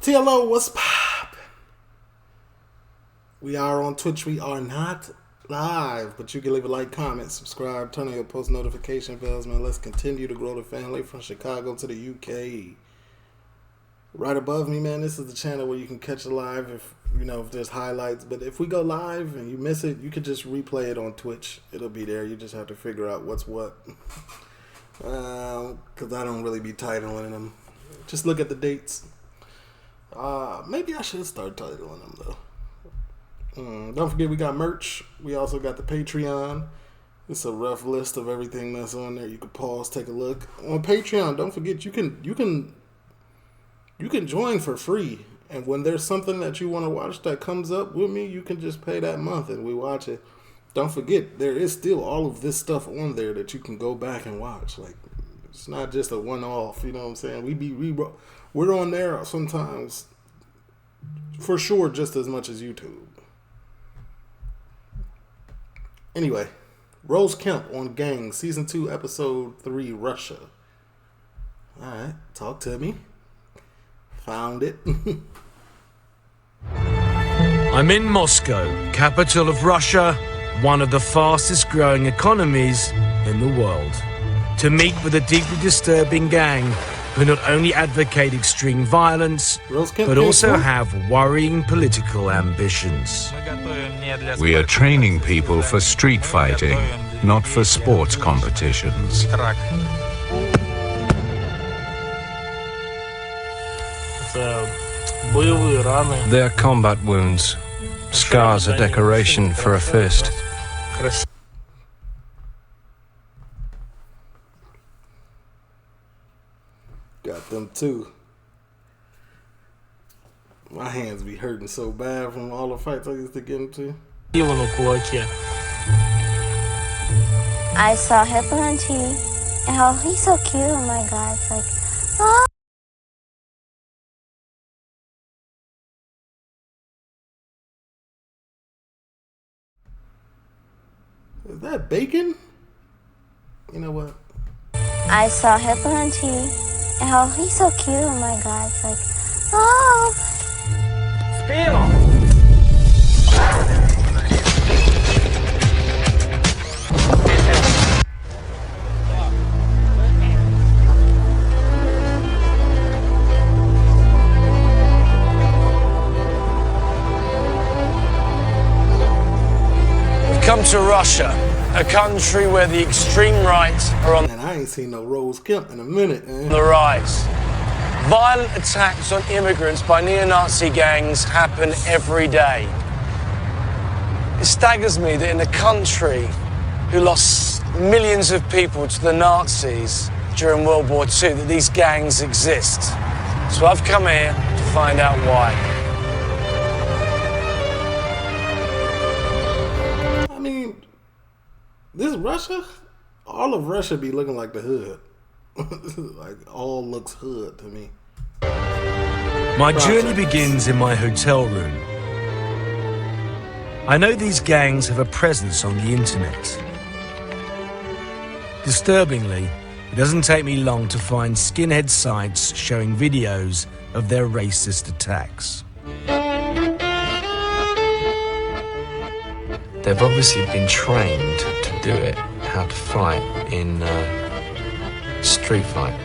TLO, what's pop? We are on Twitch. We are not live, but you can leave a like, comment, subscribe, turn on your post notification bells, man. Let's continue to grow the family from Chicago to the UK. Right above me, man, this is the channel where you can catch it live if there's highlights. But if we go live and you miss it, you can just replay it on Twitch. It'll be there. You just have to figure out what's what. Because I don't really be titling them. Just look at the dates. Maybe I should start titling them, though. Don't forget we got merch. We also got the Patreon. It's a rough list of everything that's on there. You can pause, take a look. On Patreon, don't forget you can join for free. And when there's something that you want to watch that comes up with me, you can just pay that month and we watch it. Don't forget, there is still all of this stuff on there that you can go back and watch. Like, it's not just a one-off, you know what I'm saying? We're on there sometimes, for sure, just as much as YouTube. Anyway, Rose Kemp on Gang, Season 2, Episode 3, Russia. Alright, talk to me. Found it. I'm in Moscow, capital of Russia, one of the fastest growing economies in the world, to meet with a deeply disturbing gang who not only advocate extreme violence, but also have worrying political ambitions. We are training people for street fighting, not for sports competitions. They're combat wounds. Scars are decoration for a fist. Got them too. My hands be hurting so bad from all the fights I used to get into. I saw him on TV, and oh, he's so cute. Oh my God, it's like, oh. Is that bacon? You know what? I saw him on TV, and oh, he's so cute. Oh my God, it's like, oh. Come to Russia, a country where the extreme right are on And I ain't seen no Rose Kemp in a minute, man. the rise. Violent attacks on immigrants by neo-Nazi gangs happen every day. It staggers me that in a country who lost millions of people to the Nazis during World War II, that these gangs exist. So I've come here to find out why. I mean, this Russia, all of Russia be looking like the hood. Like, all looks hood to me. My journey begins in my hotel room. I know these gangs have a presence on the internet. Disturbingly, it doesn't take me long to find skinhead sites showing videos of their racist attacks. They've obviously been trained to do it, how to fight in street fight.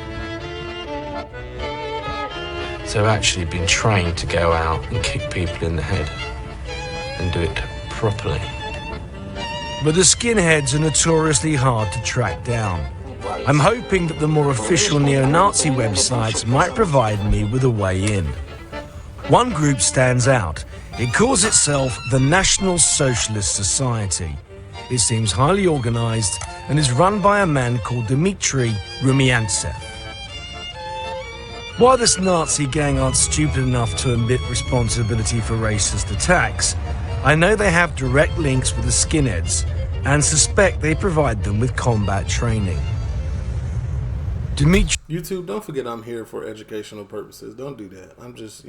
So they've actually been trained to go out and kick people in the head and do it properly. But the skinheads are notoriously hard to track down. I'm hoping that the more official neo-Nazi websites might provide me with a way in. One group stands out. It calls itself the National Socialist Society. It seems highly organized and is run by a man called Dmitry Rumyantsev. While this Nazi gang aren't stupid enough to admit responsibility for racist attacks, I know they have direct links with the skinheads and suspect they provide them with combat training. YouTube, don't forget I'm here for educational purposes. Don't do that. I'm just,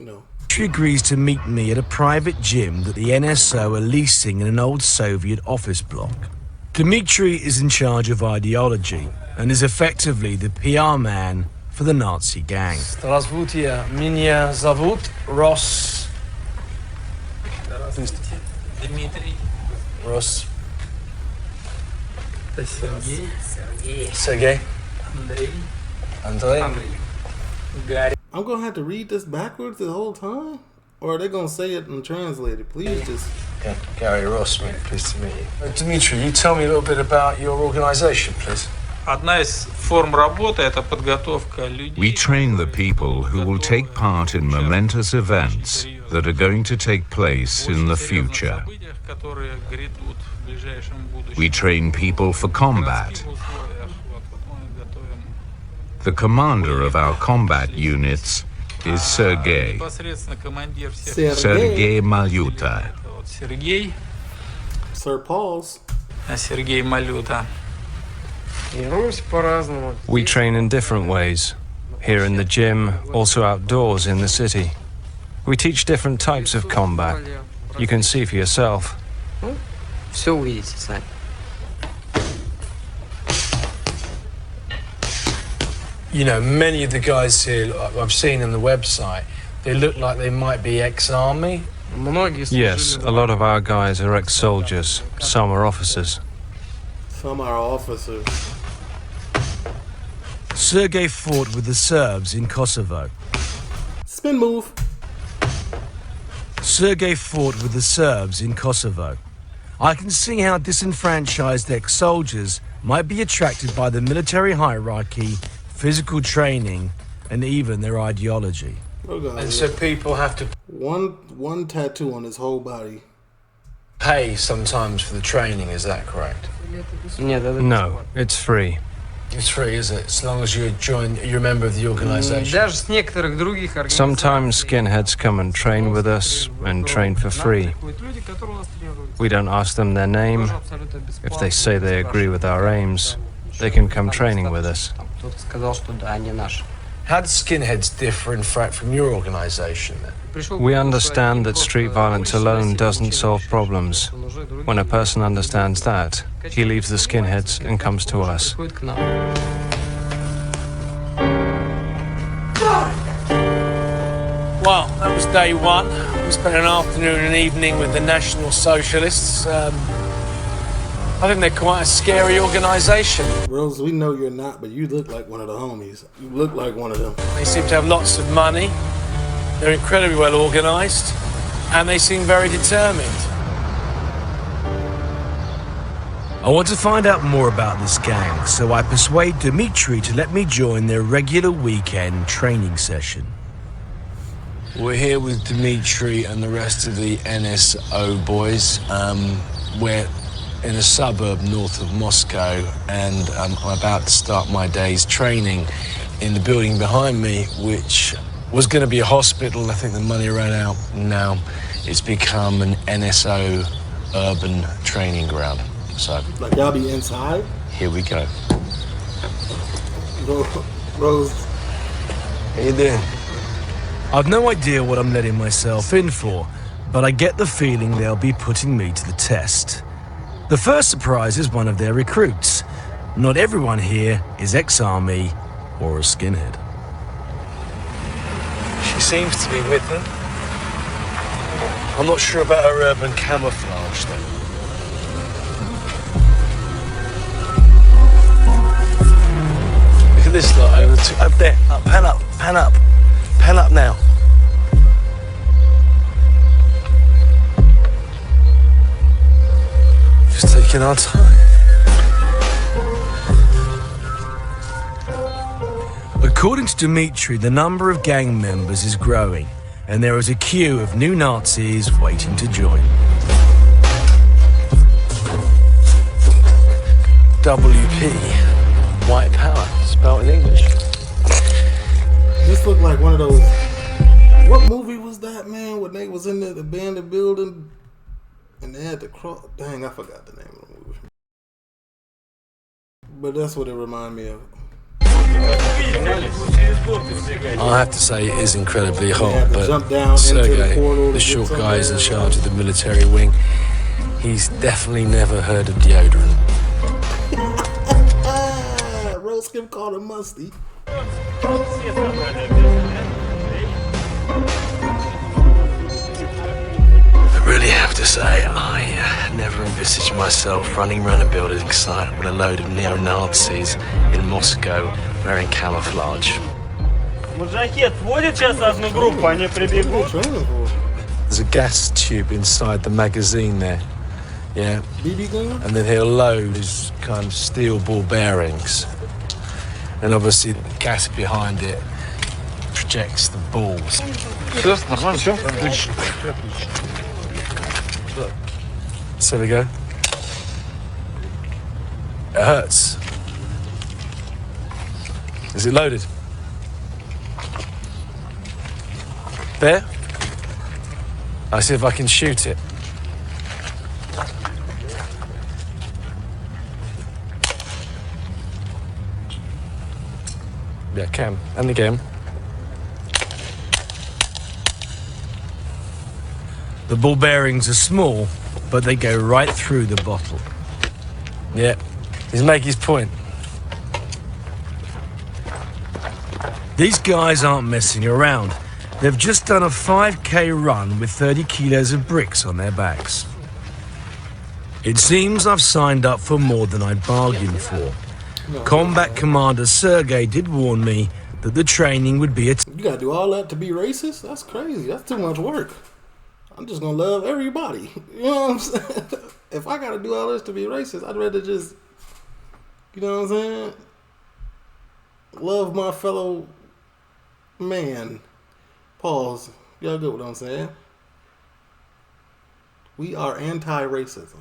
She agrees to meet me at a private gym that the NSO are leasing in an old Soviet office block. Dmitry is in charge of ideology and is effectively the PR man for the Nazi gang. Здравствуйте, меня зовут Ross. Дмитрий. Ross. Это Сергей. Sergey. Андрей. Andrei. Гарри. I'm gonna have to read this backwards the whole time? Or are they gonna say it and translate it? Please just... Gary Ross, mate. Pleased to meet you. Dmitry, you tell me a little bit about your organisation, please. Одна из форм работы – это подготовка людей. We train the people who will take part in momentous events that are going to take place in the future. We train people for combat. The commander of our combat units is Sergey. Sergey Malyuta. Сергей. Sir Paul's. Сергей Малюта. We train in different ways. Here in the gym, also outdoors in the city. We teach different types of combat. You can see for yourself. Все увидите сами. You know, many of the guys here I've seen on the website, they look like they might be ex-army. Yes, a lot of our guys are ex-soldiers. Some are officers. Some are officers. Sergey fought with the Serbs in Kosovo. Spin move. Sergey fought with the Serbs in Kosovo. I can see how disenfranchised ex-soldiers might be attracted by the military hierarchy, physical training, and even their ideology. And so people have to One tattoo on his whole body. pay sometimes for the training, is that correct? No, it's free. It's free, is it? As long as you're a member of the organisation. Даже с некоторых других организаций. Sometimes skinheads come and train with us and train for free. We don't ask them their name. If they say they agree with our aims, they can come training with us. Кто-то сказал, что да, они наши. How do skinheads differ, in fact, from your organisation then? We understand that street violence alone doesn't solve problems. When a person understands that, he leaves the skinheads and comes to us. Приходит к нам. Well, that was day one. We spent an afternoon and evening with the National Socialists. I think they're quite a scary organisation. Rose, we know you're not, but you look like one of the homies. You look like one of them. They seem to have lots of money. They're incredibly well organised, and they seem very determined. I want to find out more about this gang, so I persuade Dmitry to let me join their regular weekend training session. We're here with Dmitry and the rest of the NSO boys. We're in a suburb north of Moscow, and I'm about to start my day's training in the building behind me, which was going to be a hospital. I think the money ran out. Now it's become an NSO urban training ground. So, Like y'all be inside? here we go. Rose, How you doing? I've no idea what I'm letting myself in for, but I get the feeling they'll be putting me to the test. The first surprise is one of their recruits. Not everyone here is ex-army or a skinhead. She seems to be with them. I'm not sure about her urban camouflage, though. Look at this lot up there. Pan up, pan up. Pan up now. Just taking our time. According to Dmitry, the number of gang members is growing, and there is a queue of new Nazis waiting to join. WP. White power. Spelled in English. this looked like one of those. What movie was that, man? When they was in the abandoned building and they had to cross. Dang, I forgot the name of the movie. But that's what it reminded me of. I have to say it is incredibly They hot, had to but jump down into the Sergey, corridor to the get short some guy is in air. charge of the military wing. He's definitely never heard of deodorant. Rose Kemp called him musty. I really have to say, I never envisaged myself running around a building site with a load of neo-Nazis in Moscow wearing camouflage. There's a gas tube inside the magazine there, yeah, and then he'll load his kind of steel ball bearings, and obviously the gas behind it projects the balls. So we go. It hurts. Is it loaded? There? I'll see if I can shoot it. Yeah, I can. And again. The ball bearings are small, but they go right through the bottle. Yeah, he's making his point. These guys aren't messing around. They've just done a 5K run with 30 kilos of bricks on their backs. It seems I've signed up for more than I'd bargained for. Combat Commander Sergei did warn me that the training would be You gotta do all that to be racist? That's crazy. That's too much work. I'm just gonna love everybody. You know what I'm saying? If I gotta do all this to be racist, I'd rather just, you know what I'm saying? Love my fellow man. Pause. Y'all get what I'm saying? We are anti-racism.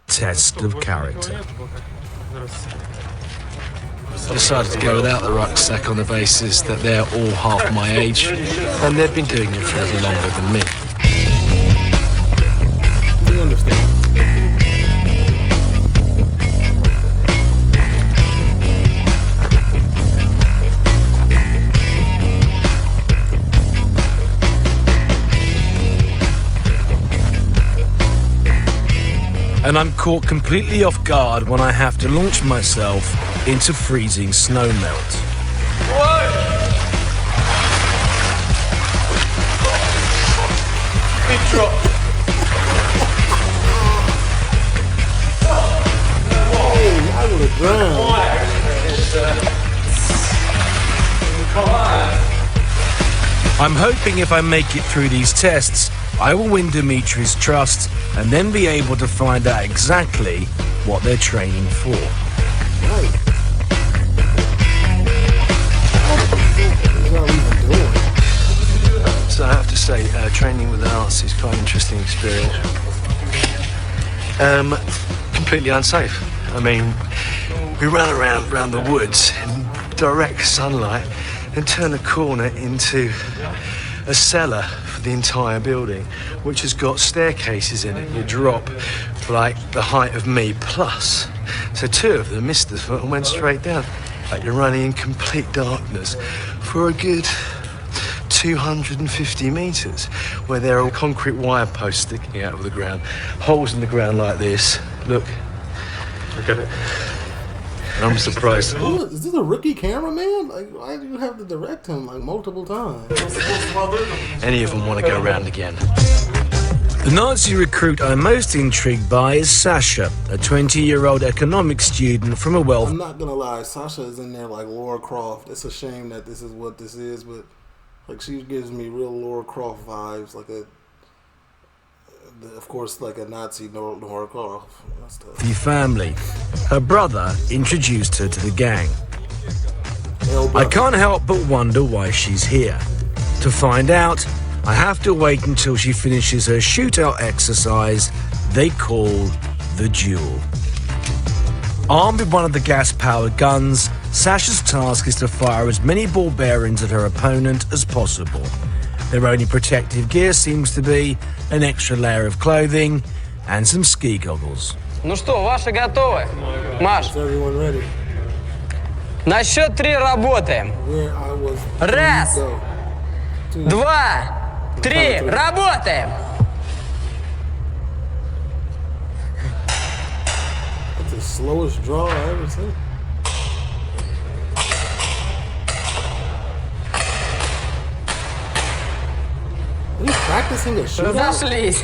test of character. I decided to go without the rucksack on the basis that they're all half my age, and they've been doing it for a little longer than me. We understand. And I'm caught completely off guard when I have to launch myself into freezing snow melt. I would have drowned. I'm hoping if I make it through these tests, I will win Dimitri's trust and then be able to find out exactly what they're training for. So I have to say, training with the Nazis is quite an interesting experience. Completely unsafe. I mean, we ran around the woods in direct sunlight and turned a corner into a cellar for the entire building, which has got staircases in it. You drop like the height of me plus. So two of them missed us and went straight down. Like you're running in complete darkness for a good 250 meters, where there are concrete wire posts sticking out of the ground, holes in the ground like this. Look at it. And I'm surprised. Is this a rookie cameraman? Like, why do you have to direct him like multiple times? Any of them want to go around again. The Nazi recruit I'm most intrigued by is Sasha, a 20-year-old economics student from a I'm not gonna lie, Sasha is in there like Laura Croft. It's a shame that this is what this is, but like she gives me real Laura Croft vibes, like of course, like a Nazi Laura Croft. wealthy family. Her brother introduced her to the gang. I can't help but wonder why she's here. To find out, I have to wait until she finishes her shootout exercise they call the duel. Armed with one of the gas-powered guns, Sasha's task is to fire as many ball bearings at her opponent as possible. Their only protective gear seems to be an extra layer of clothing and some ski goggles. Ну что, ваши готовы? Маш, на счет 3 работаем. Раз, два, три, работаем! That's the slowest draw I ever seen. Are you practicing a shootout? Разошлись.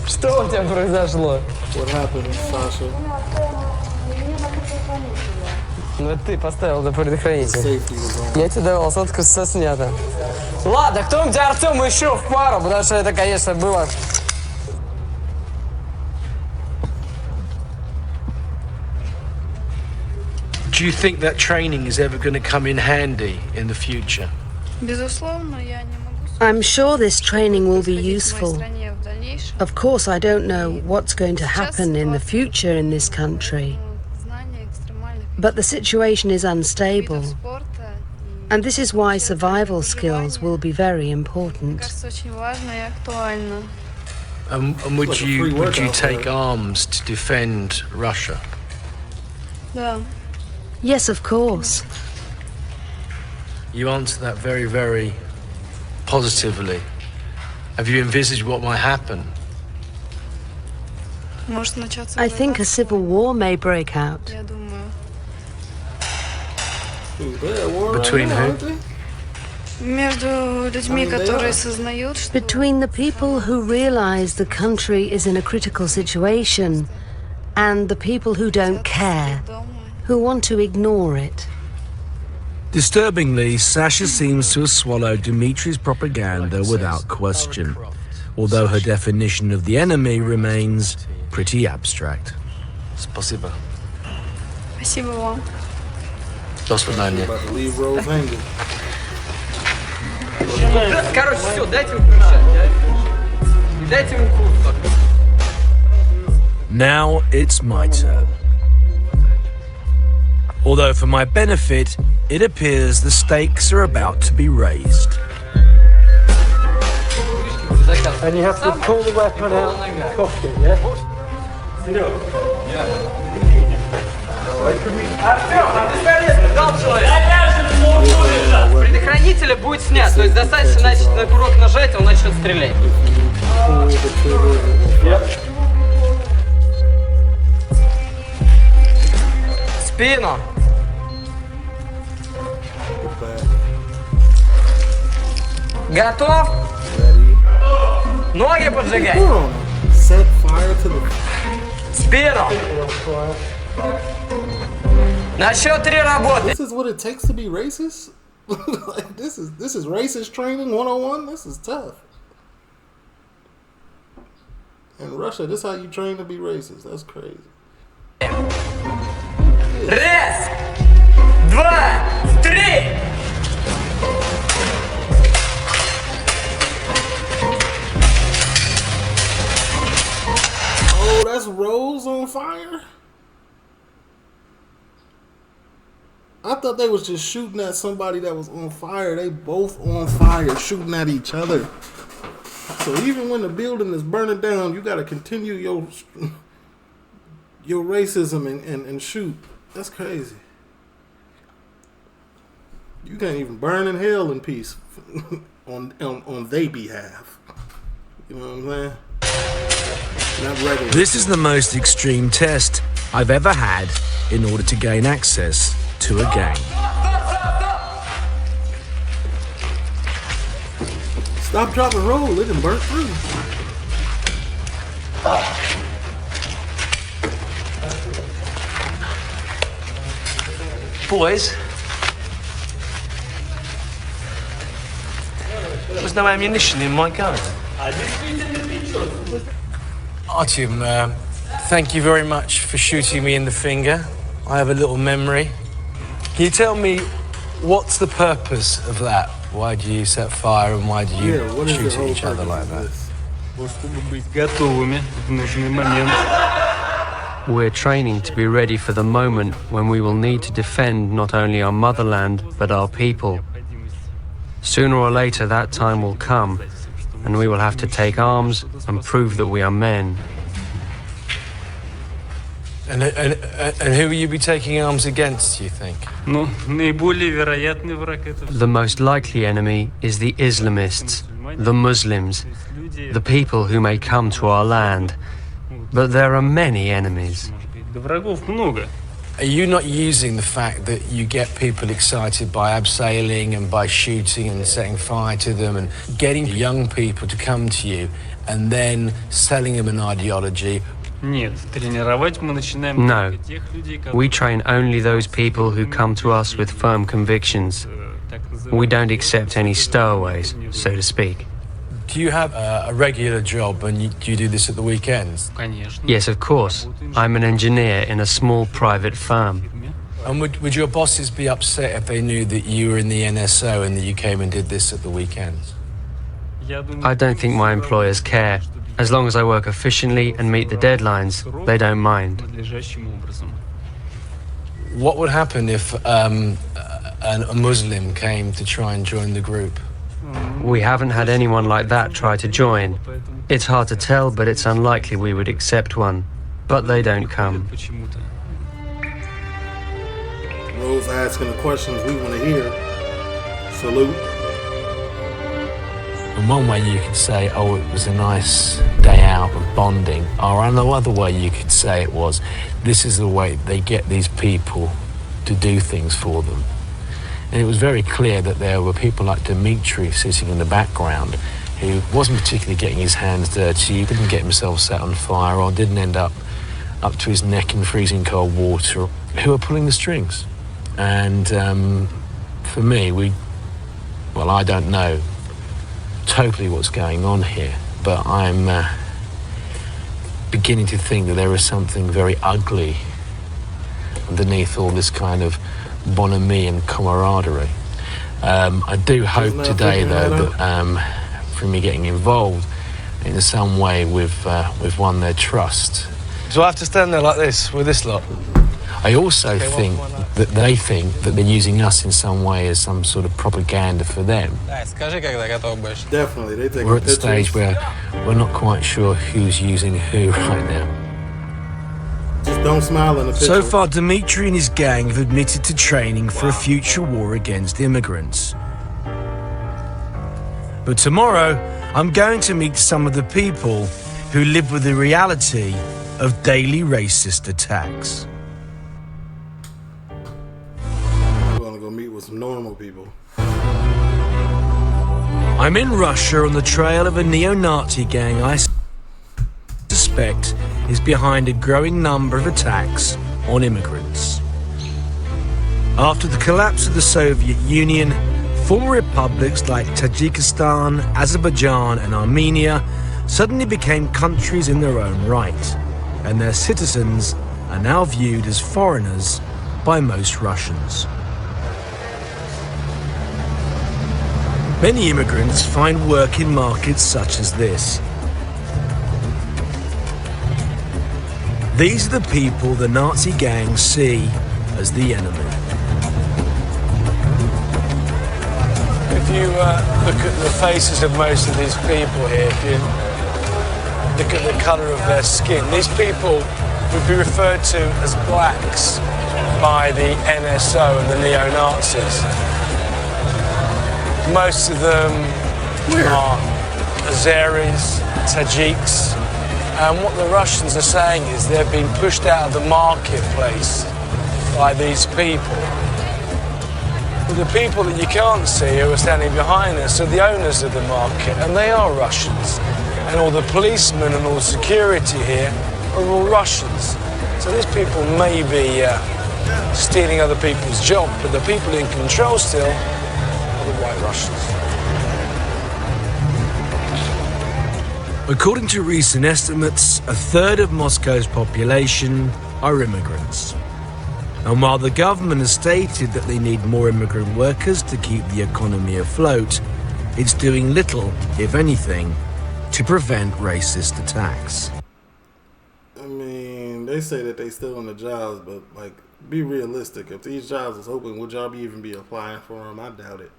Что у тебя произошло? What happened, Sasha? Ну это ты поставил на предохранитель. Safety was on. Я тебе давал, сотка все снято. Ладно, кто-нибудь Артему еще в пару, потому что это, конечно, было... Do you think that training is ever going to come in handy in the future? I'm sure this training will be useful. Of course, I don't know what's going to happen in the future in this country. But the situation is unstable. And this is why survival skills will be very important. And would you take arms to defend Russia? Yes, of course. You answer that very, very positively. Have you envisaged what might happen? I think a civil war may break out. Between who? Between the people who realize the country is in a critical situation and the people who don't care, who want to ignore it. Disturbingly, Sasha seems to have swallowed Dmitri's propaganda without question, although her definition of the enemy remains pretty abstract. Спасибо. Спасибо вам. До свидания. About to leave Rose hanging. Короче, все, дайте ему кричать. Дайте ему куртку. Now it's my turn. Although for my benefit, it appears the stakes are about to be raised. And you have to pull the weapon out and cock it, yeah? Предохранитель будет снят, то есть достаточно, значит, на курок нажать, он начнет стрелять. Спину. Готов? Ноги поджигай. Set fire to the... Спину. На счет 3 работай. This is what it takes to be racist? Like, this is racist training 101? This is tough. In Russia, this is how you train to be racist. That's crazy. Раз, два, три. Oh, that's Rose on fire? I thought they was just shooting at somebody that was on fire. They both on fire, shooting at each other. So even when the building is burning down, you gotta continue your racism and shoot. That's crazy. You can't even burn in hell in peace on their behalf. You know what I'm saying? Not regular. This is the most extreme test I've ever had in order to gain access to a gang. Stop, drop, and roll. It done burnt through. Boys, there was no ammunition in my gun. Artyom, thank you very much for shooting me in the finger. I have a little memory. Can you tell me what's the purpose of that? Why do you set fire and why do you shoot at each other like that? We're training to be ready for the moment when we will need to defend not only our motherland, but our people. Sooner or later, that time will come, and we will have to take arms and prove that we are men. And who will you be taking arms against, do you think? The most likely enemy is the Islamists, the Muslims, the people who may come to our land. But there are many enemies. Are you not using the fact that you get people excited by abseiling and by shooting and setting fire to them and getting young people to come to you and then selling them an ideology? No. We train only those people who come to us with firm convictions. We don't accept any stowaways, so to speak. Do you have a regular job and do you do this at the weekends? Yes, of course. I'm an engineer in a small private firm. And would your bosses be upset if they knew that you were in the NSO and that you came and did this at the weekends? I don't think my employers care. As long as I work efficiently and meet the deadlines, they don't mind. What would happen if a Muslim came to try and join the group? We haven't had anyone like that try to join. It's hard to tell, but it's unlikely we would accept one. But they don't come. Rose asking the questions we want to hear. Salute. In one way you could say, oh, it was a nice day out of bonding. Or another way you could say it was, this is the way they get these people to do things for them. And it was very clear that there were people like Dimitri sitting in the background who wasn't particularly getting his hands dirty, didn't get himself set on fire or didn't end up to his neck in freezing cold water, who were pulling the strings. And for me, I don't know totally what's going on here, but I'm beginning to think that there is something very ugly underneath all this kind of bonhomie and camaraderie. I do hope today, though, that from me getting involved in some way we've won their trust. Do I have to stand there like this with this lot? I also think that they think that they're using us in some way as some sort of propaganda for them. Definitely, they take We're at the stage where we're not quite sure who's using who right now. Just don't smile in the picture. So far, Dimitri and his gang have admitted to training for a future war against immigrants. But tomorrow, I'm going to meet some of the people who live with the reality of daily racist attacks. I'm going to go meet with some normal people. I'm in Russia on the trail of a neo-Nazi gang I suspect is behind a growing number of attacks on immigrants. After the collapse of the Soviet Union, former republics like Tajikistan, Azerbaijan and Armenia suddenly became countries in their own right, and their citizens are now viewed as foreigners by most Russians. Many immigrants find work in markets such as this. These are the people the Nazi gangs see as the enemy. If you look at the faces of most of these people here, if you look at the colour of their skin, these people would be referred to as blacks by the NSO and the neo-Nazis. Most of them are Azeris, Tajiks, and what the Russians are saying is they've been pushed out of the marketplace by these people. But the people that you can't see who are standing behind us are the owners of the market, and they are Russians. And all the policemen and all the security here are all Russians. So these people may be stealing other people's jobs, but the people in control still are the white Russians. According to recent estimates, a third of Moscow's population are immigrants. And while the government has stated that they need more immigrant workers to keep the economy afloat, it's doing little, if anything, to prevent racist attacks. I mean, they say that they still in the jobs, but like, be realistic. If these jobs was open, would y'all even be applying for them? I doubt it.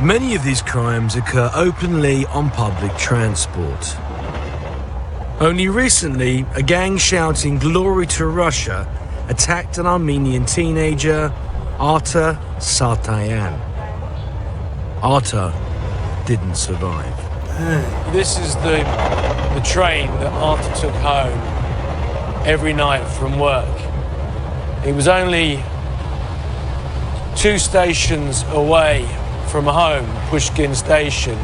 Many of these crimes occur openly on public transport. Only recently, a gang shouting "Glory to Russia" attacked an Armenian teenager, Arta Sartayan. Arta didn't survive. This is the train that Arta took home every night from work. He was only 2 stations away from home, Pushkin Station,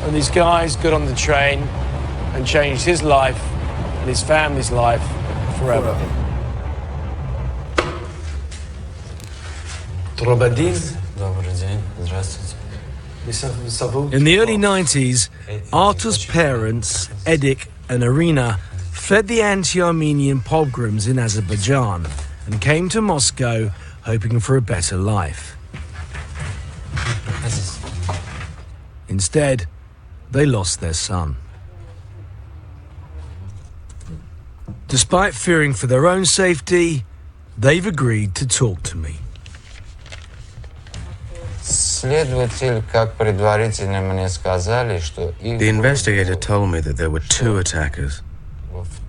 and these guys got on the train and changed his life and his family's life forever. In the early 90s, Arta's parents, Edik and Irina, fled the anti-Armenian pogroms in Azerbaijan and came to Moscow hoping for a better life. Instead, they lost their son. Despite fearing for their own safety, they've agreed to talk to me. The investigator told me that there were 2 attackers,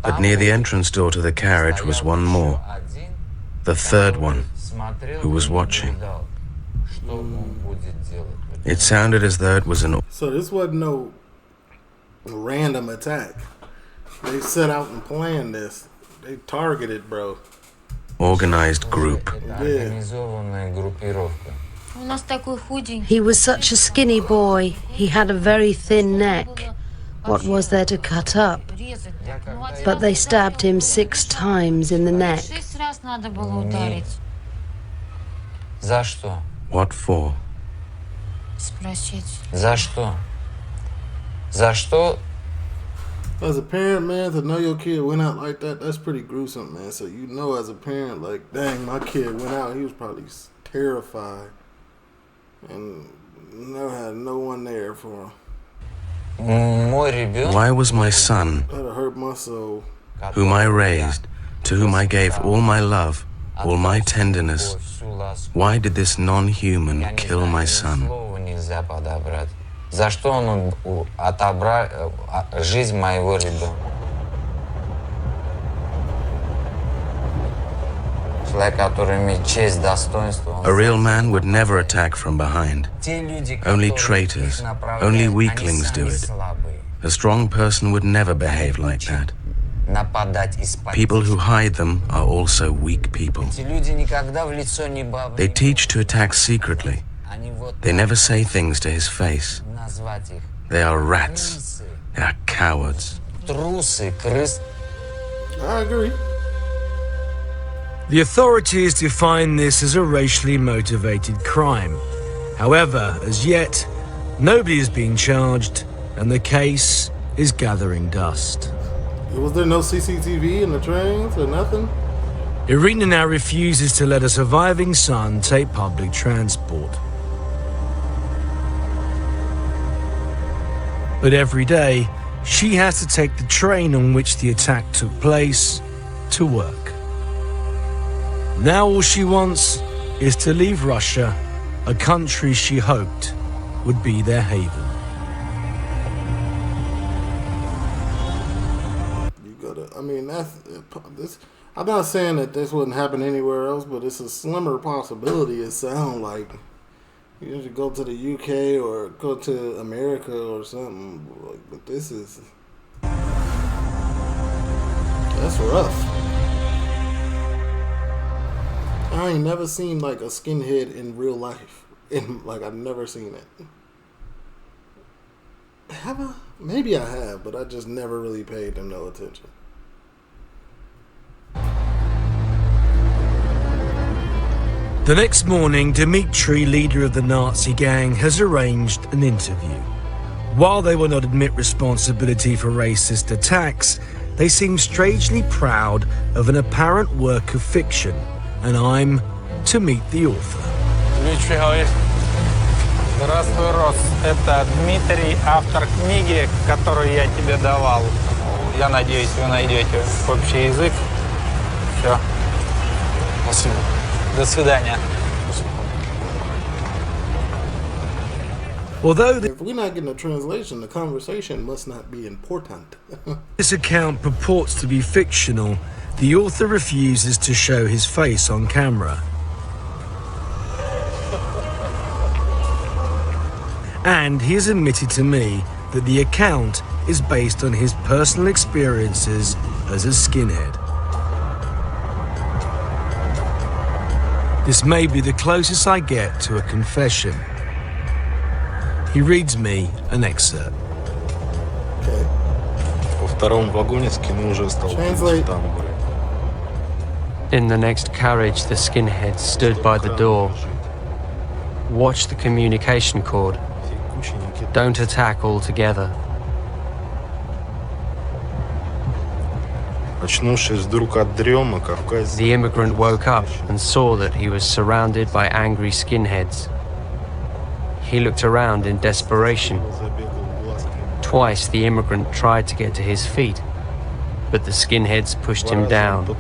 but near the entrance door to the carriage was one more, the third one, who was watching. It sounded as though it was an... So this wasn't no random attack. They set out and planned this. They targeted, bro. Organized group. Yeah. He was such a skinny boy. He had a very thin neck. What was there to cut up? But they stabbed him 6 times in the neck. What for? As a parent, man, to know your kid went out like that, that's pretty gruesome, man. So you know as a parent, like, dang, my kid went out, he was probably terrified. And never had no one there for him. Why was my son, That'll hurt my soul. whom I raised, to whom I gave all my love, all my tenderness, why did this non-human kill my son? A real man would never attack from behind. Only traitors, only weaklings do it. A strong person would never behave like that. People who hide them are also weak people. They teach to attack secretly. They never say things to his face. They are rats. They are cowards. I agree. The authorities define this as a racially motivated crime. However, as yet, nobody is being charged, and the case is gathering dust. Was there no CCTV in the trains or nothing? Irina now refuses to let a surviving son take public transport. But every day, she has to take the train on which the attack took place to work. Now all she wants is to leave Russia, a country she hoped would be their haven. You gotta, I mean, this. I'm not saying that this wouldn't happen anywhere else, but it's a slimmer possibility. It sounds like you should go to the UK or go to America or something. But this is, that's rough. I ain't never seen like a skinhead in real life. I've never seen it. Have I? Maybe I have, but I just never really paid them no attention. The next morning, Dmitry, leader of the Nazi gang, has arranged an interview. While they will not admit responsibility for racist attacks, they seem strangely proud of an apparent work of fiction, and I'm to meet the author. Dmitry, how are you? Здравствуй, Рос. Это Дмитрий, автор книги, которую я тебе давал. Я надеюсь, вы найдете общий язык. Все. Спасибо. До свидания. Although If we're not getting a translation, the conversation must not be important. this account purports to be fictional, the author refuses to show his face on camera. And he has admitted to me that the account is based on his personal experiences as a skinhead. This may be the closest I get to a confession. He reads me an excerpt. Okay. Translate. In the next carriage, the skinhead stood by the door. Watch the communication cord. Don't attack altogether. The immigrant woke up and saw that he was surrounded by angry skinheads. He looked around in desperation. Twice the immigrant tried to get to his feet, but the skinheads pushed him down. The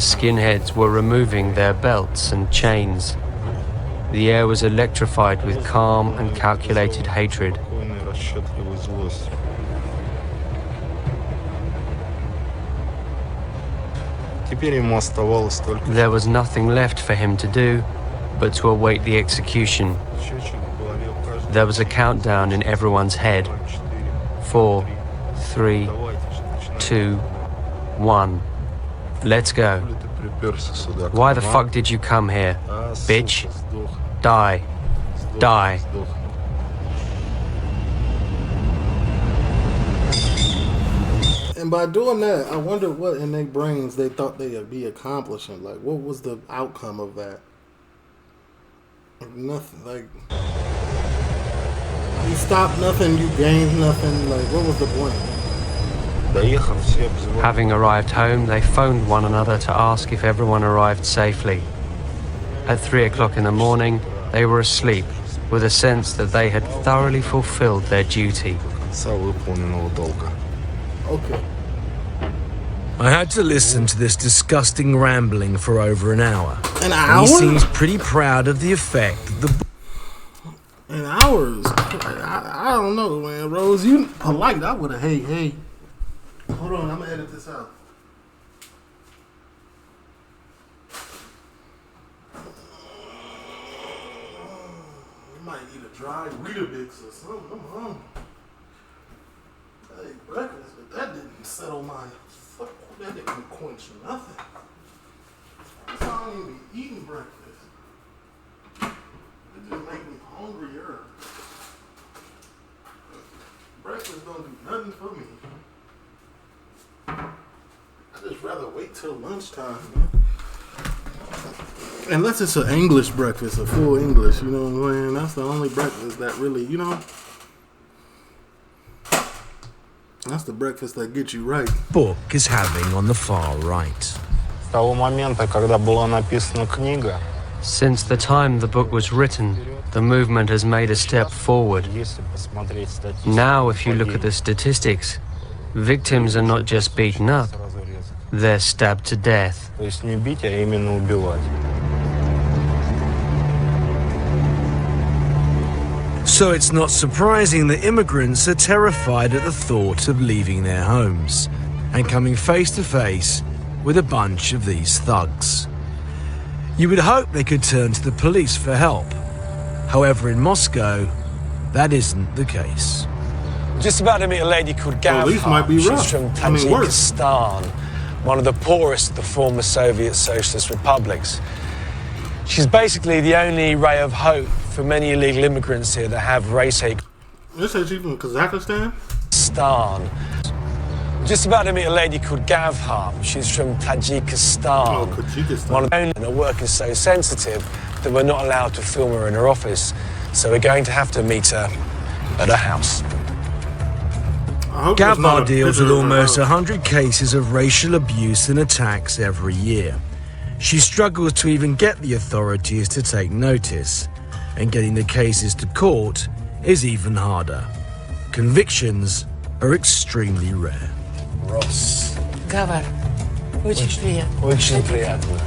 skinheads were removing their belts and chains. The air was electrified with calm and calculated hatred. There was nothing left for him to do but to await the execution. There was a countdown in everyone's head. 4, 3, 2, 1. Let's go. Why the fuck did you come here, bitch? Die. Die. And by doing that, I wonder what in their brains they thought they'd be accomplishing. Like, what was the outcome of that? Nothing. Like, you stopped nothing, you gained nothing. Like, what was the point? Having arrived home, they phoned one another to ask if everyone arrived safely. At 3 o'clock in the morning, they were asleep, with a sense that they had thoroughly fulfilled their duty. Okay. I had to listen to this disgusting rambling for over an hour. An hour? He seems pretty proud of the effect that the In hours? I don't know, man. Rose, you polite. I would have, hey. Hold on, I'm going to edit this out. You might eat a dry Weetabix or something. I'm hungry. Hey, breakfast, but that didn't settle my... That didn't quench nothing. I don't even be eating breakfast. It just make me hungrier. Breakfast don't do nothing for me. I'd just rather wait till lunchtime, man. Unless it's an English breakfast, a full English, you know what I'm saying? That's the only breakfast that really, you know... That's the breakfast that gets you right. book is having on the far right. Since the time the book was written, the movement has made a step forward. Now, if you look at the statistics, victims are not just beaten up, they're stabbed to death. So it's not surprising that immigrants are terrified at the thought of leaving their homes and coming face to face with a bunch of these thugs. You would hope they could turn to the police for help. However, in Moscow, that isn't the case. Just about to meet a lady called Gavha. Police might be rough. She's from I mean, worse. Tajikistan, one of the poorest of the former Soviet socialist republics. She's basically the only ray of hope for many illegal immigrants here that have race hate. This is she's from Kazakhstan? Just about to meet a lady called Gavha. She's from Tajikistan. Oh, Tajikistan. One of the only, and her work is so sensitive that we're not allowed to film her in her office. So we're going to have to meet her at her house. Gavha deals with almost 100 cases of racial abuse and attacks every year. She struggles to even get the authorities to take notice, and getting the cases to court is even harder. Convictions are extremely rare. Ross. Гавар, очень приятно. Очень приятно.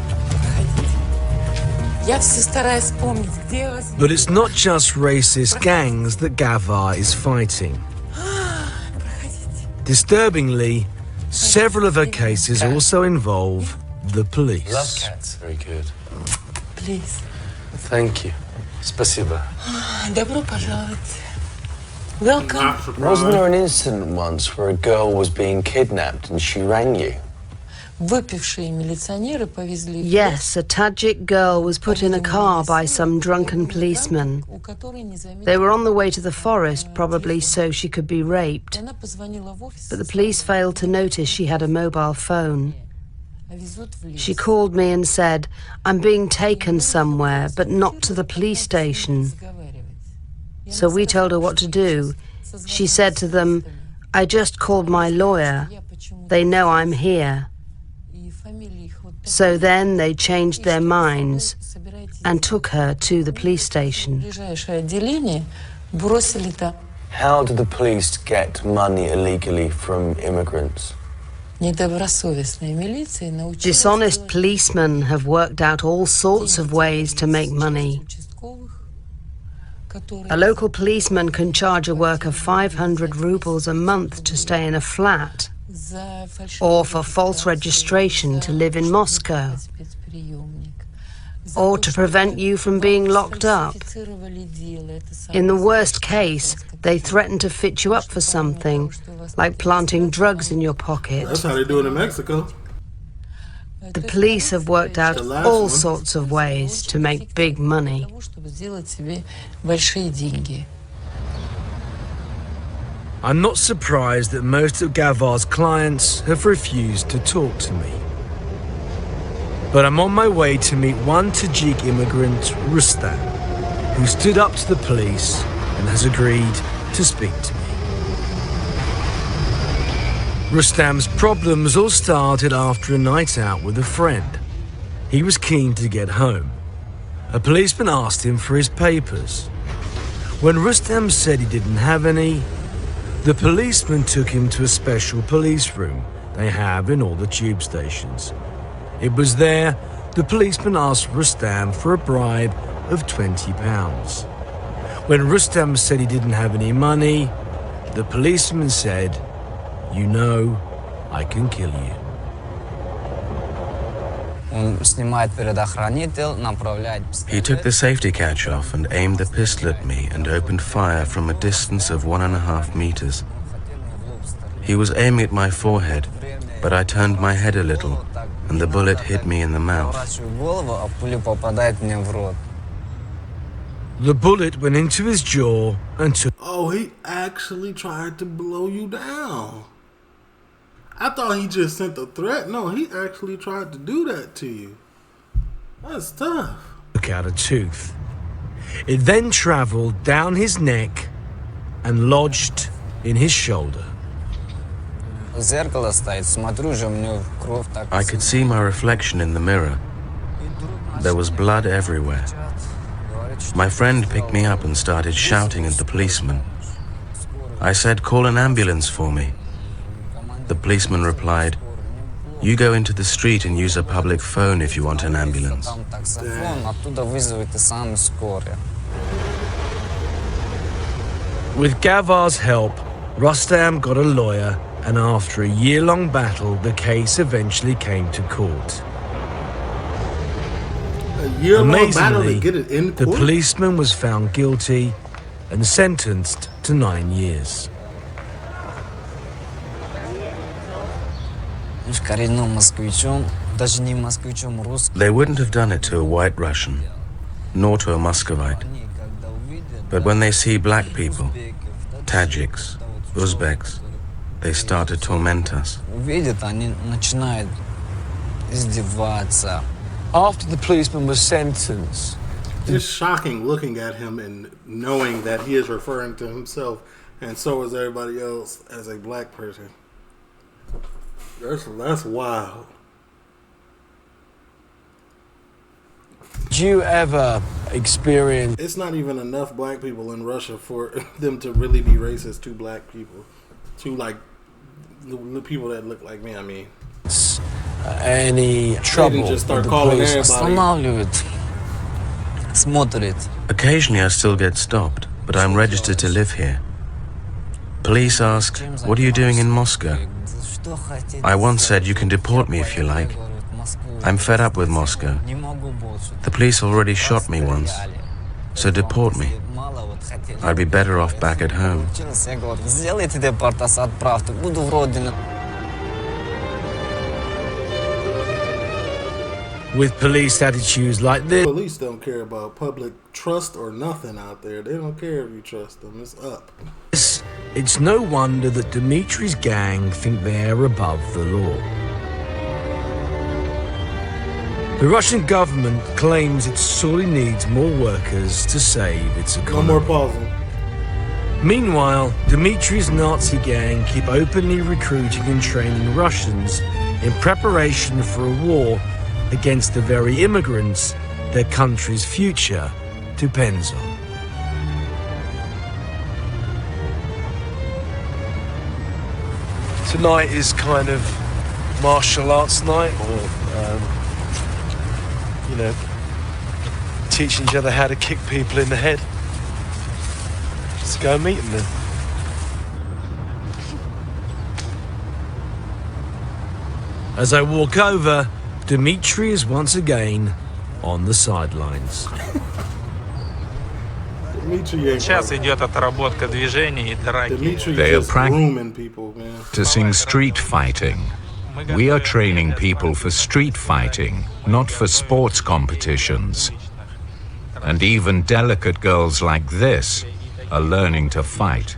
Я все стараюсь вспомнить, где вас... But it's not just racist gangs that Gavar is fighting. Disturbingly, several of her cases also involve the police. Love cats. Very good. Please. Thank you. Спасибо. Добро пожаловать. Welcome. Wasn't there an incident once where a girl was being kidnapped and she rang you? Выпившие милиционеры повезли... Yes, a Tajik girl was put in a car by some drunken policemen. They were on the way to the forest, probably so she could be raped. But the police failed to notice she had a mobile phone. She called me and said, "I'm being taken somewhere, but not to the police station." So we told her what to do. She said to them, "I just called my lawyer. They know I'm here." So then they changed their minds and took her to the police station. How did the police get money illegally from immigrants? Dishonest policemen have worked out all sorts of ways to make money. A local policeman can charge a worker 500 rubles a month to stay in a flat, or for false registration to live in Moscow, or to prevent you from being locked up. In the worst case, they threaten to fit you up for something, like planting drugs in your pocket. That's how they do it in Mexico. The police have worked out all sorts of ways to make big money. I'm not surprised that most of Gavar's clients have refused to talk to me. But I'm on my way to meet one Tajik immigrant, Rustam, who stood up to the police and has agreed to speak to me. Rustam's problems all started after a night out with a friend. He was keen to get home. A policeman asked him for his papers. When Rustam said he didn't have any, the policeman took him to a special police room they have in all the tube stations. It was there the policeman asked Rustam for a bribe of £20. When Rustam said he didn't have any money, the policeman said, "You know, I can kill you." He took the safety catch off and aimed the pistol at me and opened fire from a distance of 1.5 meters. He was aiming at my forehead, but I turned my head a little and the bullet hit me in the mouth. The bullet went into his jaw and took... Oh, he actually tried to blow you down. I thought he just sent the threat. No, he actually tried to do that to you. That's tough. Took out a tooth. It then travelled down his neck and lodged in his shoulder. I could see my reflection in the mirror. There was blood everywhere. My friend picked me up and started shouting at the policeman. I said, "Call an ambulance for me." The policeman replied, "You go into the street and use a public phone if you want an ambulance." With Gavar's help, Rustam got a lawyer, and after a year-long battle, the case eventually came to court. A year-long battle to Amazingly, get it in the court? policeman was found guilty and sentenced to 9 years. They wouldn't have done it to a white Russian, nor to a Muscovite. But when they see black people, Tajiks, Uzbeks, they start to torment us. After the policeman was sentenced, It's shocking looking at him and knowing that he is referring to himself, and so is everybody else, as a black person. That's wild. did you ever experience... It's not even enough black people in Russia for them to really be racist to black people. To like the people that look like me, I mean. Any trouble, just start the calling police everybody. Останавливает. Смотрит. Occasionally I still get stopped, but I'm registered to live here. Police ask, what are you doing in Moscow? I once said, you can deport me if you like. I'm fed up with Moscow. The police already shot me once, so deport me. I'd be better off back at home. Сделайте депортацию, отправьте. Буду в родину. With police attitudes like this, Police don't care about public trust or nothing out there. They don't care if you trust them. It's up. it's no wonder that Dmitri's gang think they're above the law. The Russian government claims it sorely needs more workers to save its No economy. more pausing. Meanwhile, Dmitri's Nazi gang keep openly recruiting and training Russians in preparation for a war against the very immigrants their country's future depends on. Tonight is kind of martial arts night, or teaching each other how to kick people in the head. Let's go meet them then. As I walk over, Dmitri is once again on the sidelines. Сейчас идет отработка движений и драки. They are grooming people, man. practicing street fighting. We are training people for street fighting, not for sports competitions. And even delicate girls like this are learning to fight.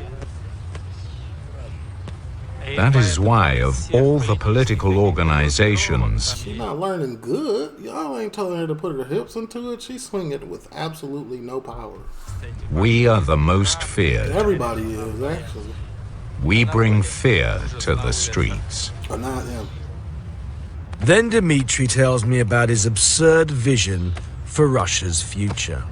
That is why, of all the political organizations, She's not learning good. Y'all ain't telling her to put her hips into it. She's swinging it with absolutely no power. we are the most feared. Everybody is, actually. We bring fear to the streets. But not him. Then Dmitri tells me about his absurd vision for Russia's future.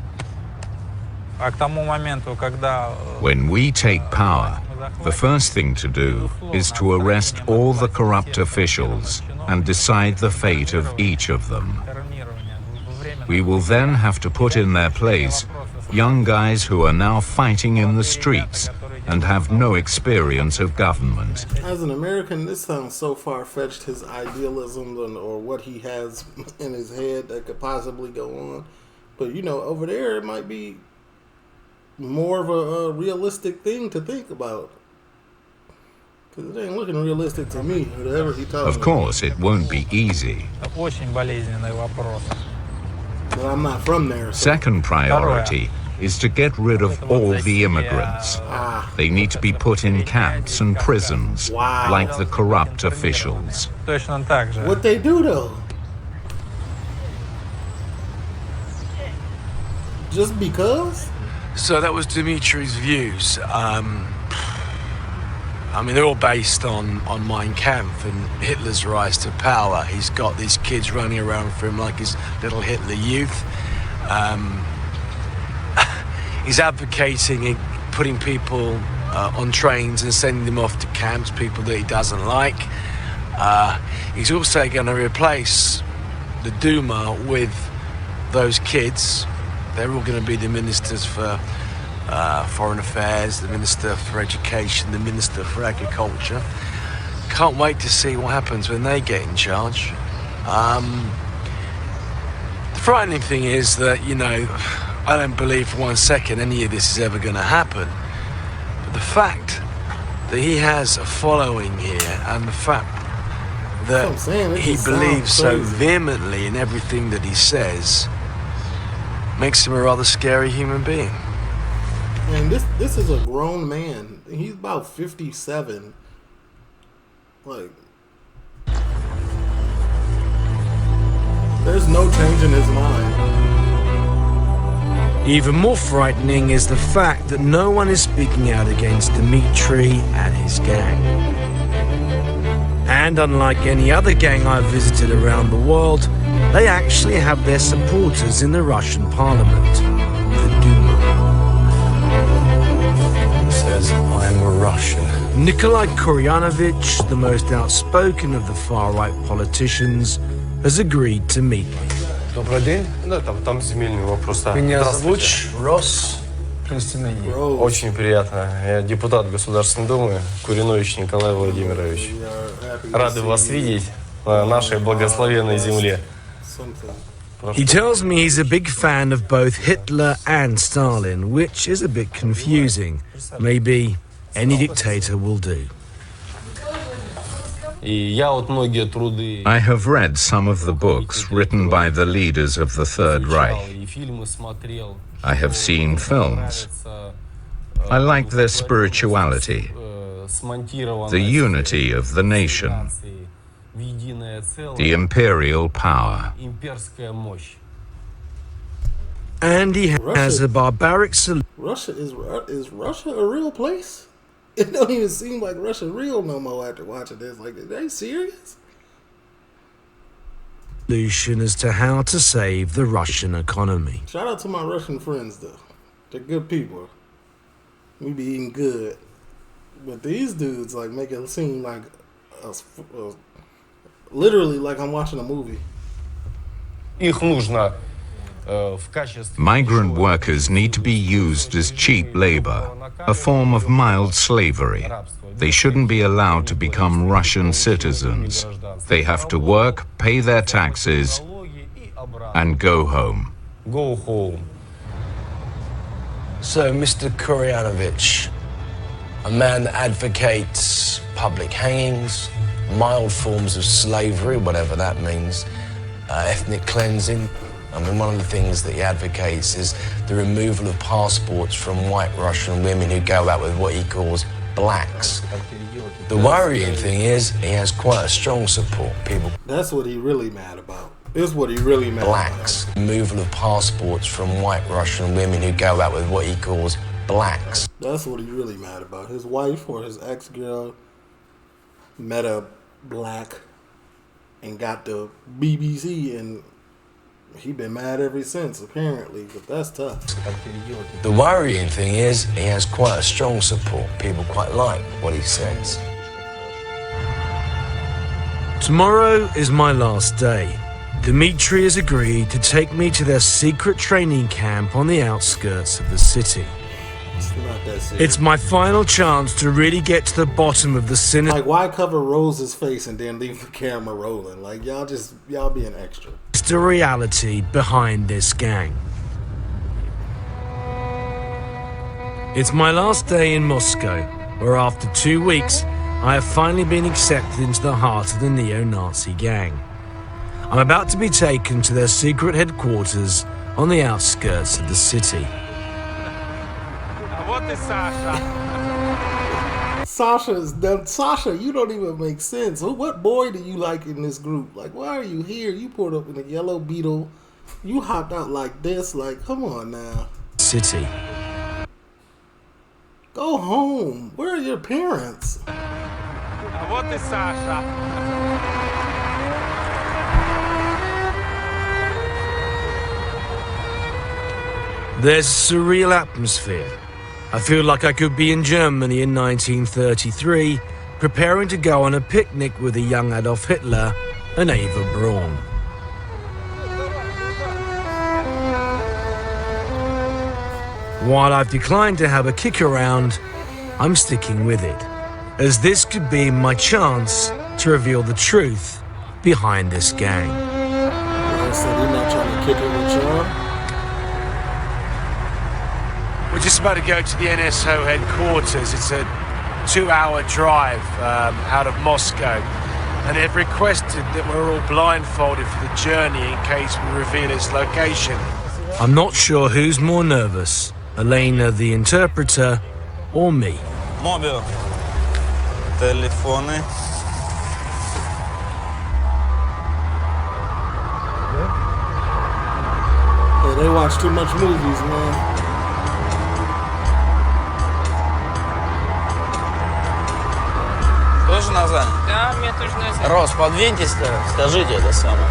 А к тому моменту, когда When we take power, the first thing to do is to arrest all the corrupt officials and decide the fate of each of them. We will then have to put in their place young guys who are now fighting in the streets and have no experience of government. As an American, this sounds so far-fetched, his idealism or what he has in his head that could possibly go on. But, over there, it might be more of a realistic thing to think about. Because it ain't looking realistic to me, whatever he talks Of course, it won't be easy. очень болезненный вопрос. But I'm not from there. So. Second priority is to get rid of all the immigrants. They need to be put in camps and prisons, like the corrupt officials. Точно так же. What they do, though? Just because? So that was Dmitri's views. They're all based on Mein Kampf and Hitler's rise to power. He's got these kids running around for him like his little Hitler youth. He's advocating putting people on trains and sending them off to camps, people that he doesn't like. He's also going to replace the Duma with those kids. They're all going to be the ministers for Foreign Affairs, the Minister for Education, the Minister for Agriculture. Can't wait to see what happens when they get in charge. The frightening thing is that, I don't believe for 1 second any of this is ever going to happen. But the fact that he has a following here and the fact that he believes so vehemently in everything that he says makes him a rather scary human being. Man, this is a grown man. He's about 57. Like, there's no change in his mind. Even more frightening is the fact that no one is speaking out against Dmitri and his gang. And unlike any other gang I've visited around the world, they actually have their supporters in the Russian parliament, the Duma. It says, I'm Russia. Nikolai Kuryanovich, the most outspoken of the far-right politicians, has agreed to meet me. Добрый день. Да, там земельный вопрос. Меня зовут Рос Константинович. Очень приятно. Я депутат Государственной Думы, Куринович Николай Владимирович. Рады вас видеть на нашей благословенной земле. He tells me he's a big fan of both Hitler and Stalin, which is a bit confusing. Maybe any dictator will do. I have read some of the books written by the leaders of the Third Reich. I have seen films. I like their spirituality, the unity of the nation, the imperial power. And he has a barbaric solution. Russia is Russia a real place? It don't even seem like Russia real no more after watching this. Like, are they serious? As to how to save the Russian economy. Shout out to my Russian friends, though. They're good people. We be eating good. But these dudes, like, make it seem like literally like I'm watching a movie. Migrant workers need to be used as cheap labor, a form of mild slavery. They shouldn't be allowed to become Russian citizens. They have to work, pay their taxes, and go home. Go home. So, Mr. Kuryanovich, a man that advocates public hangings, mild forms of slavery, whatever that means, ethnic cleansing. I mean, one of the things that he advocates is the removal of passports from white Russian women who go out with what he calls blacks. The worrying thing is he has quite a strong support. People. That's what he really mad about. This is what he really mad blacks. about. Removal of passports from white Russian women who go out with what he calls blacks. That's what he really mad about. His wife or his ex-girl met a black and got the BBC, and he been mad ever since, apparently, but that's tough. The worrying thing is he has quite a strong support. People quite like what he says. Tomorrow is my last day. Dmitry has agreed to take me to their secret training camp on the outskirts of the city. It's my final chance to really get to the bottom of the sin. Like, why cover Rose's face and then leave the camera rolling? Like, y'all being extra. It's the reality behind this gang. It's my last day in Moscow, where after 2 weeks, I have finally been accepted into the heart of the neo-Nazi gang. I'm about to be taken to their secret headquarters on the outskirts of the city. Sasha, you don't even make sense. What boy do you like in this group? Like, why are you here? You pulled up in a yellow Beetle. You hopped out like this. Like, come on now. City. Go home. Where are your parents? There's a surreal atmosphere. I feel like I could be in Germany in 1933, preparing to go on a picnic with a young Adolf Hitler and Eva Braun. While I've declined to have a kick around, I'm sticking with it, as this could be my chance to reveal the truth behind this gang. So you're not trying to kick it with y'all? We're just about to go to the NSO headquarters. It's a 2-hour drive out of Moscow. And they've requested that we're all blindfolded for the journey in case we reveal its location. I'm not sure who's more nervous, Elena the interpreter or me. Мобил. Телефоны. Hey, they watch too much movies, man. Тоже назад? Да, мне тоже назад. Рос, подвиньтесь, скажите это самое.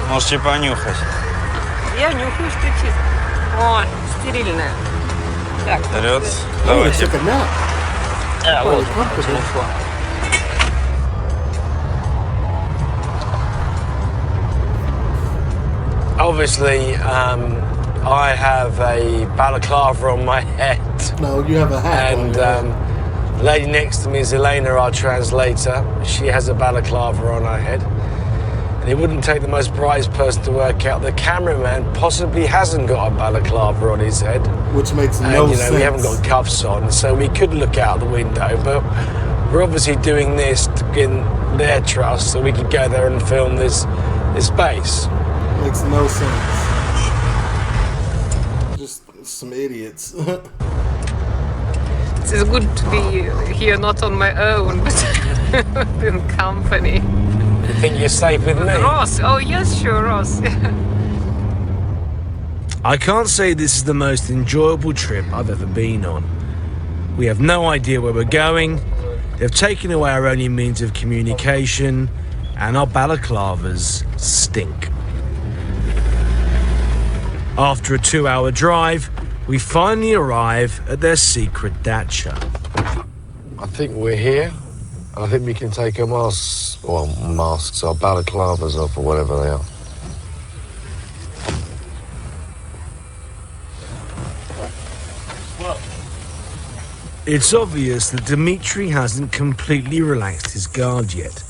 Можете понюхать. Я нюхаю, что чисто. О, стерильная. Так. Вперед. Давайте. Вот, телефон. Obviously, I have a balaclava on my head. No, you have a hat on And your head. the lady next to me is Elena, our translator. She has a balaclava on her head. And it wouldn't take the most brightest person to work out the cameraman possibly hasn't got a balaclava on his head. Which makes And, no you know, sense. we haven't got cuffs on, so we could look out the window, but we're obviously doing this to gain their trust so we could go there and film this base. Makes no sense. Just some idiots. It's good to be here, not on my own, but in company. You think you're safe with me? Ross, oh yes, sure, Ross. I can't say this is the most enjoyable trip I've ever been on. We have no idea where we're going. They've taken away our only means of communication, and our balaclavas stink. After a 2-hour drive, we finally arrive at their secret dacha. I think we're here. I think we can take our masks, or masks, our balaclavas off, or whatever they are. It's obvious that Dmitri hasn't completely relaxed his guard yet,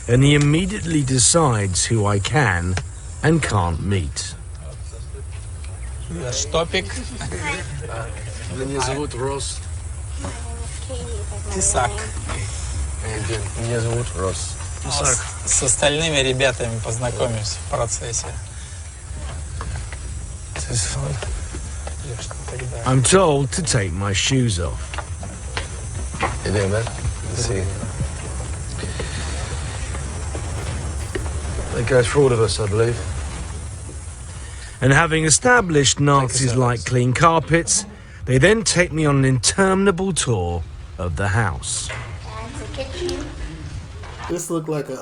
and he immediately decides who I can and can't meet. Штопик. Меня зовут Рос. Тесак. Меня зовут Рос. С остальными ребятами познакомимся в процессе. This is fun. I'm told to take my shoes off. You doing, man? Good to see you. That goes for all of us, I believe. And having established Nazis like clean carpets, they then take me on an interminable tour of the house. This looked like a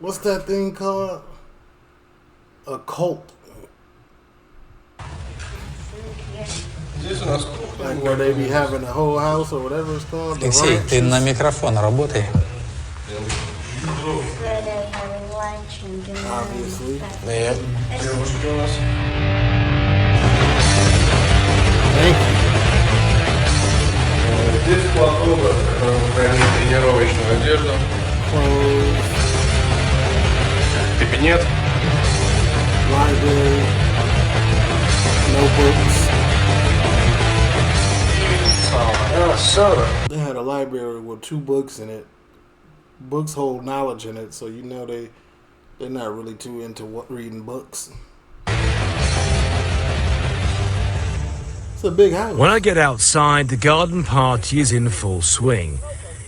what's that thing called? A cult. Like where they be having the whole house or whatever it's called. The Алексей, ranch. ты на микрофон работай. Obviously. Yeah. Thank you. Здесь платформа, которая хранит тренировочную одежду. Clothes, Кабинет. library, notebooks. Soda. They had a library with 2 books in it. Books hold knowledge in it, so you know they're not really too into reading books. It's a big house. When I get outside, the garden party is in full swing.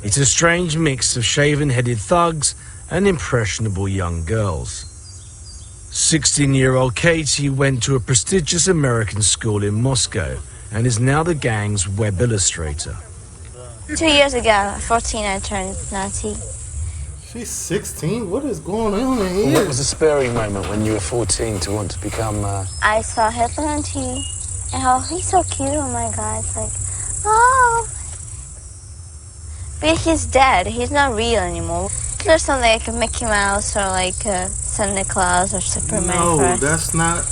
It's a strange mix of shaven-headed thugs and impressionable young girls. 16-year-old Katie went to a prestigious American school in Moscow and is now the gang's web illustrator. 2 years ago, 14, I turned Nazi. She's 16? What is going on in here? What was the spurring moment when you were 14 to want to become... I saw Hitler on TV, and oh, he's so cute, oh my god, it's like, oh. But he's dead, he's not real anymore. There's something like a Mickey Mouse or like Santa Claus or Superman. No, that's not...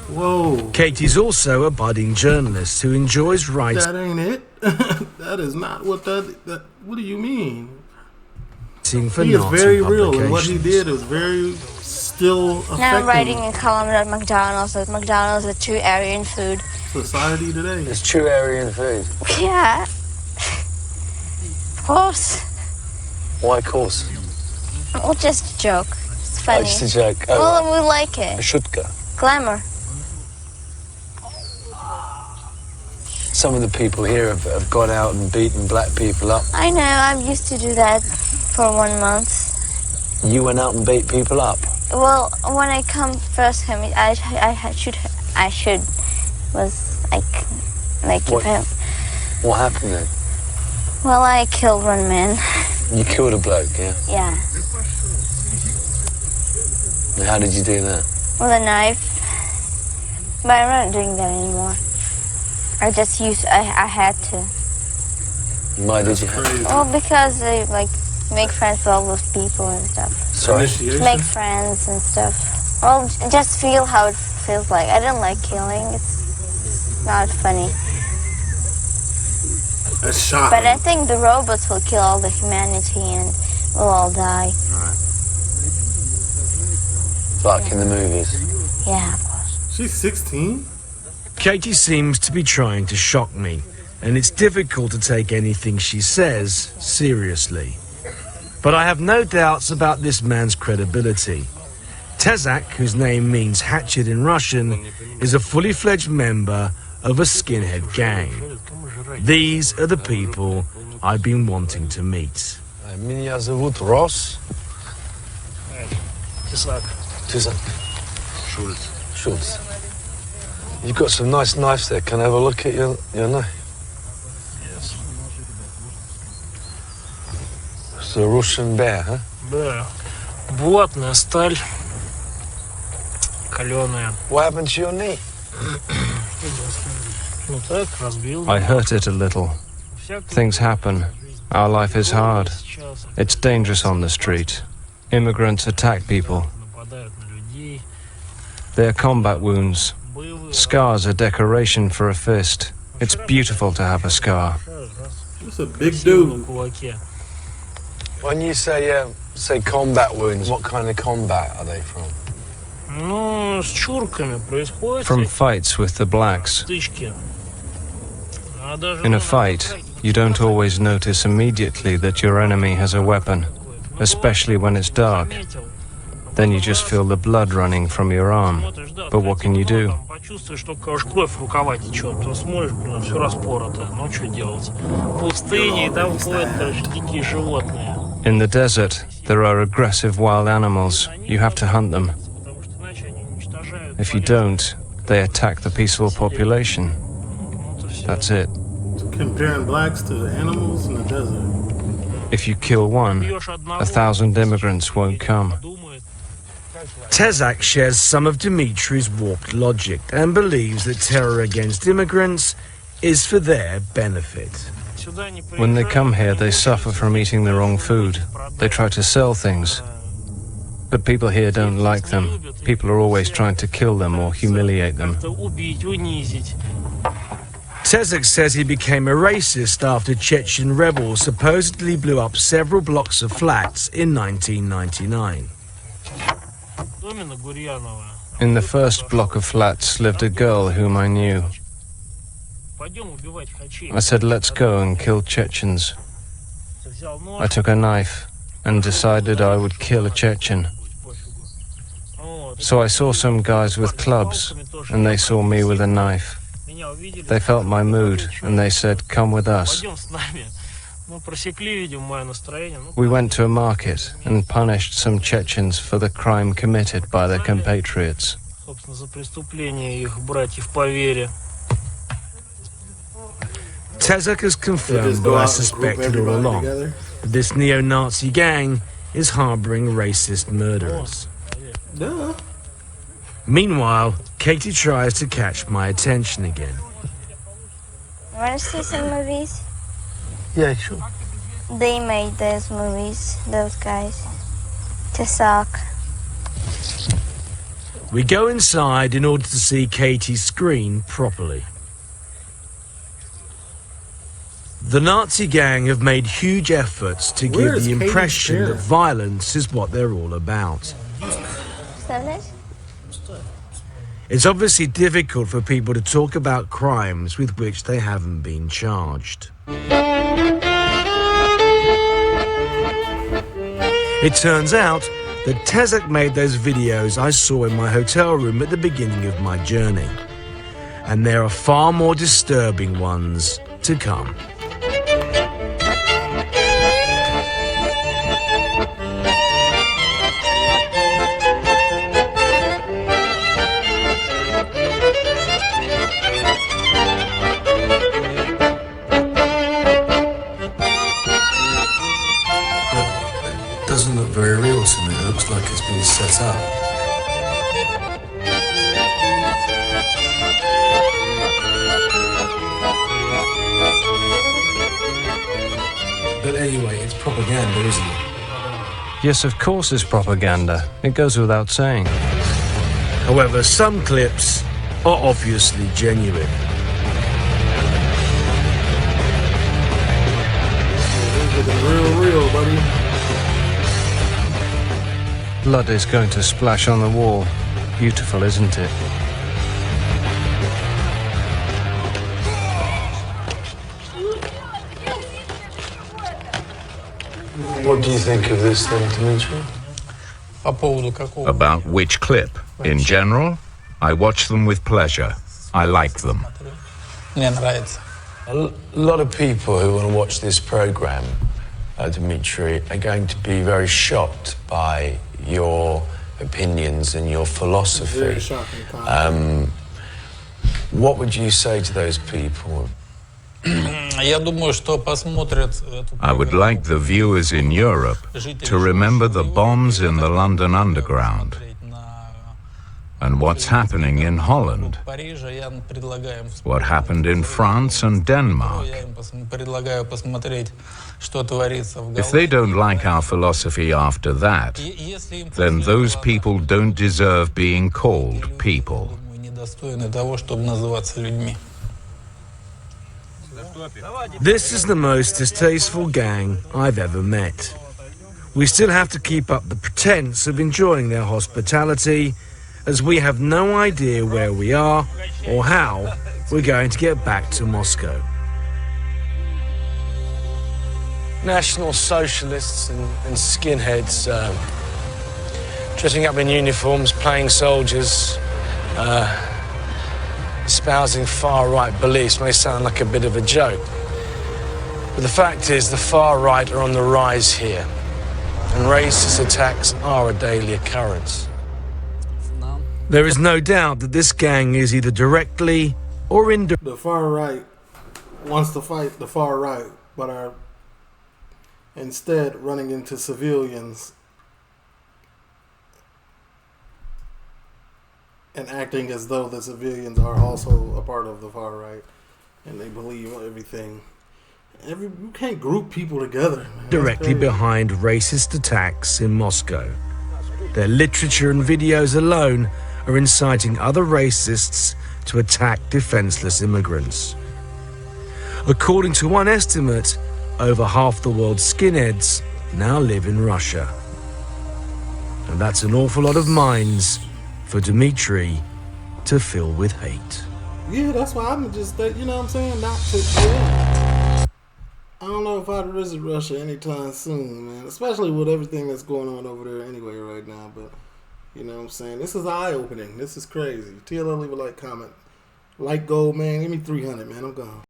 Whoa. Katie's also a budding journalist who enjoys writing That ain't it. That is not what that... What do you mean? for He is Nazi very real, and what he publications. did is very still affecting Now I'm writing a column at McDonald's. At McDonald's, a true Aryan food. society today. It's true Aryan food. Yeah. Of course. Why course? Well, just a joke. It's funny. Just a joke. Oh, Well, we like a it. shutka. Glamour. Some of the people here have gone out and beaten black people up. I know, I'm used to do that for 1 month. You went out and beat people up? Well, when I first came, I should was like What? if I, What happened then? well, I killed 1 man. You killed a bloke, yeah? Yeah, And how did you do that? with a knife. But I'm not doing that anymore. I just I had to. Why did you have? Well, because they like make friends with all those people and stuff. Sorry? Make friends and stuff. Well, just feel how it feels like. I don't like killing. It's not funny. That's shocking. But I think the robots will kill all the humanity and we'll all die. Like in the movies? Yeah, of course. She's 16? Katie seems to be trying to shock me, and it's difficult to take anything she says seriously. But I have no doubts about this man's credibility. Tezak, whose name means hatchet in Russian, is a fully fledged member of a skinhead gang. These are the people I've been wanting to meet. Меня зовут Ross. Тесак. Tizak. Schultz. You've got some nice knives there. Can I have a look at your knife? Yes. It's a Russian bear, huh? Да. Булатная сталь. Каленая. What happened to your knee? Ну так, разбил. I hurt it a little. Things happen. Our life is hard. It's dangerous on the street. Immigrants attack people. They're combat wounds. Scars are decoration for a fist. It's beautiful to have a scar. That's a big dude. When you say combat wounds, what kind of combat are they from? Ну, с чурками происходит. From fights with the blacks. Стычки. In a fight, you don't always notice immediately that your enemy has a weapon, especially when it's dark. Then you just feel the blood running from your arm. But what can you do? Почувствуешь, что кровь в рукава течет. То смотришь, блин, все распорото. Ну, что делать? В пустыне, и там ходят, короче, дикие животные. In the desert, there are aggressive wild animals. You have to hunt them. If you don't, they attack the peaceful population. That's it. Comparing blacks to the animals in the desert. If you kill one, 1,000 immigrants won't come. Tezak shares some of Dimitri's warped logic and believes that terror against immigrants is for their benefit. When they come here, they suffer from eating the wrong food. They try to sell things. But people here don't like them. People are always trying to kill them or humiliate them. Tezak says he became a racist after Chechen rebels supposedly blew up several blocks of flats in 1999. In the first block of flats lived a girl whom I knew. I said, let's go and kill Chechens. I took a knife and decided I would kill a Chechen. So I saw some guys with clubs, and they saw me with a knife. They felt my mood, and they said, come with us. We went to a market and punished some Chechens for the crime committed by their compatriots. Tezak has confirmed what I suspected all along, that this neo-Nazi gang is harboring racist murderers. Duh. Meanwhile, Katie tries to catch my attention again. You want to see some movies? Yeah, sure. They made those movies, those guys. Tezak. We go inside in order to see Katie's screen properly. The Nazi gang have made huge efforts to Where give is the Katie's impression chair? that violence is what they're all about. It's obviously difficult for people to talk about crimes with which they haven't been charged. It turns out that Tezak made those videos I saw in my hotel room at the beginning of my journey. And there are far more disturbing ones to come. Doesn't look very real to me. It looks like it's been set up. anyway, it's propaganda, isn't it? Yes, of course it's propaganda. It goes without saying. However, some clips are obviously genuine. Real, buddy. Blood is going to splash on the wall. Beautiful, isn't it? What do you think of this then, Dimitri? About which clip? In general, I watch them with pleasure. I like them. A lot of people who want to watch this program, Dimitri, are going to be very shocked by your opinions and your philosophy. Very shocking. What would you say to those people? I would like the viewers in Europe to remember the bombs in the London Underground and what's happening in Holland, what happened in France and Denmark. If they don't like our philosophy after that, then those people don't deserve being called people. This is the most distasteful gang I've ever met. We still have to keep up the pretense of enjoying their hospitality, as we have no idea where we are or how we're going to get back to Moscow. National Socialists and skinheads dressing up in uniforms, playing soldiers, espousing far-right beliefs may sound like a bit of a joke. But the fact is, the far right are on the rise here, and racist attacks are a daily occurrence. There is no doubt that this gang is either directly or indirectly. The far right wants to fight the far right, but are instead running into civilians and acting as though the civilians are also a part of the far right, and they believe everything. You can't group people together, man. Directly behind racist attacks in Moscow. Their literature and videos alone are inciting other racists to attack defenseless immigrants. According to one estimate, over half the world's skinheads now live in Russia. And that's an awful lot of minds for Dimitri to fill with hate. Yeah, that's why I'm just, you know what I'm saying? Not to, yeah. I don't know if I'd visit Russia anytime soon, man. Especially with everything that's going on over there anyway right now. But, you know what I'm saying? This is eye-opening. This is crazy. TLL, leave a like, comment. Like gold, man. Give me 300, man. I'm gone.